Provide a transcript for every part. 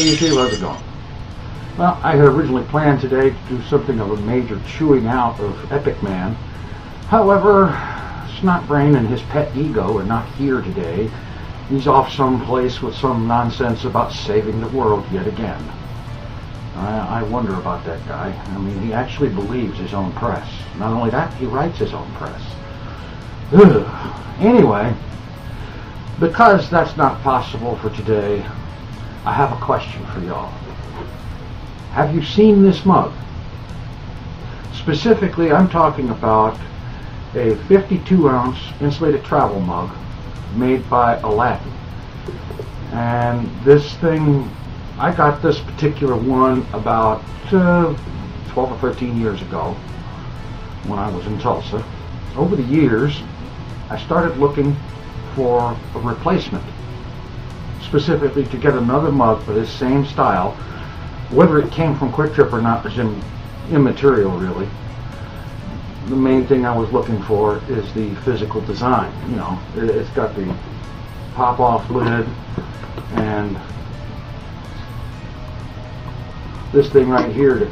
easy, how's it going? Well, I had originally planned today to do something of a major chewing out of Epic Man. However, Snotbrain and his pet ego are not here today. He's off someplace with some nonsense about saving the world yet again. I wonder about that guy. I mean, he actually believes his own press. Not only that, he writes his own press. Ugh. Anyway, because that's not possible for today, I have a question for y'all. Have you seen this mug? Specifically, I'm talking about a 52-ounce insulated travel mug made by Aladdin. And this thing, I got this particular one about 12 or 13 years ago when I was in Tulsa. Over the years, I started looking for a replacement, specifically to get another mug for this same style. Whether it came from Quick Trip or not is immaterial, really. The main thing I was looking for is the physical design. You know, it's got the pop-off lid and this thing right here that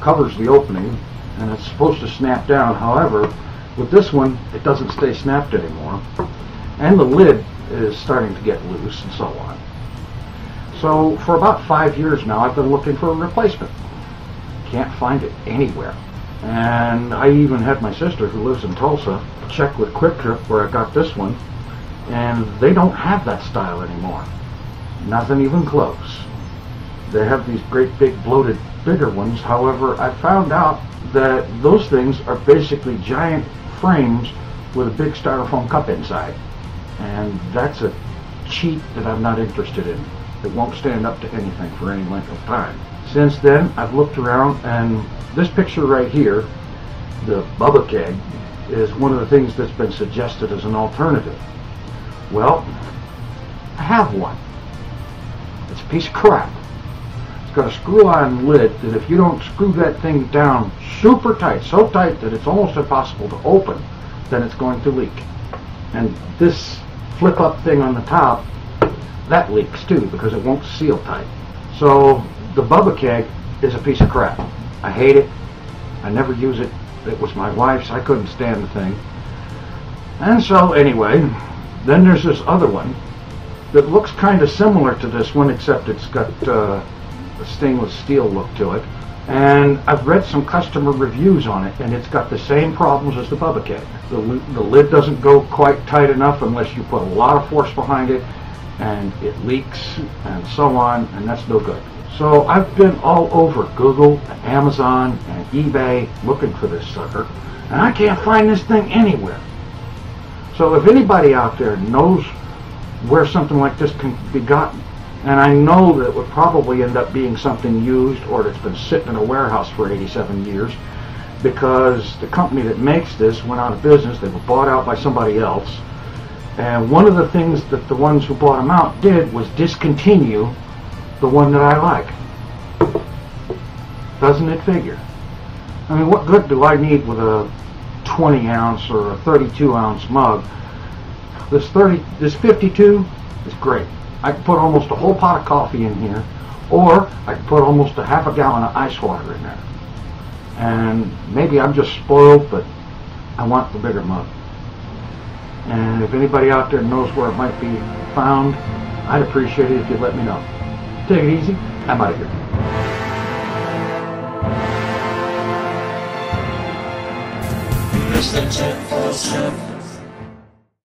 covers the opening, and it's supposed to snap down. However, with this one, it doesn't stay snapped anymore, and the lid is starting to get loose and so on. So for about 5 years now, I've been looking for a replacement. Can't find it anywhere. And I even had my sister, who lives in Tulsa, check with Quick Trip where I got this one, and they don't have that style anymore. Nothing even close. They have these great big bloated bigger ones. However, I found out that those things are basically giant frames with a big styrofoam cup inside. And that's a cheat that I'm not interested in. It won't stand up to anything for any length of time. Since then, I've looked around, and this picture right here, the Bubba Keg, is one of the things that's been suggested as an alternative. Well, I have one. It's a piece of crap. It's got a screw-on lid that if you don't screw that thing down super tight, so tight that it's almost impossible to open, then it's going to leak. And this flip-up thing on the top, that leaks too because it won't seal tight. So the Bubba Keg is a piece of crap. I hate it. I never use it. It was my wife's. I couldn't stand the thing. And so anyway, then there's this other one that looks kind of similar to this one, except it's got a stainless steel look to it. And I've read some customer reviews on it, and it's got the same problems as the Bubba Keg. The lid doesn't go quite tight enough unless you put a lot of force behind it, and it leaks and so on, and that's no good. So I've been all over Google and Amazon and eBay looking for this sucker, and I can't find this thing anywhere. So if anybody out there knows where something like this can be gotten, and I know that it would probably end up being something used or that's been sitting in a warehouse for 87 years because the company that makes this went out of business. They were bought out by somebody else. And one of the things that the ones who bought them out did was discontinue the one that I like. Doesn't it figure? I mean, what good do I need with a 20-ounce or a 32-ounce mug? This 52 is great. I can put almost a whole pot of coffee in here, or I can put almost a half a gallon of ice water in there. And maybe I'm just spoiled, but I want the bigger mug. And if anybody out there knows where it might be found, I'd appreciate it if you'd let me know. Take it easy. I'm out of here. It's the TinFoilChef.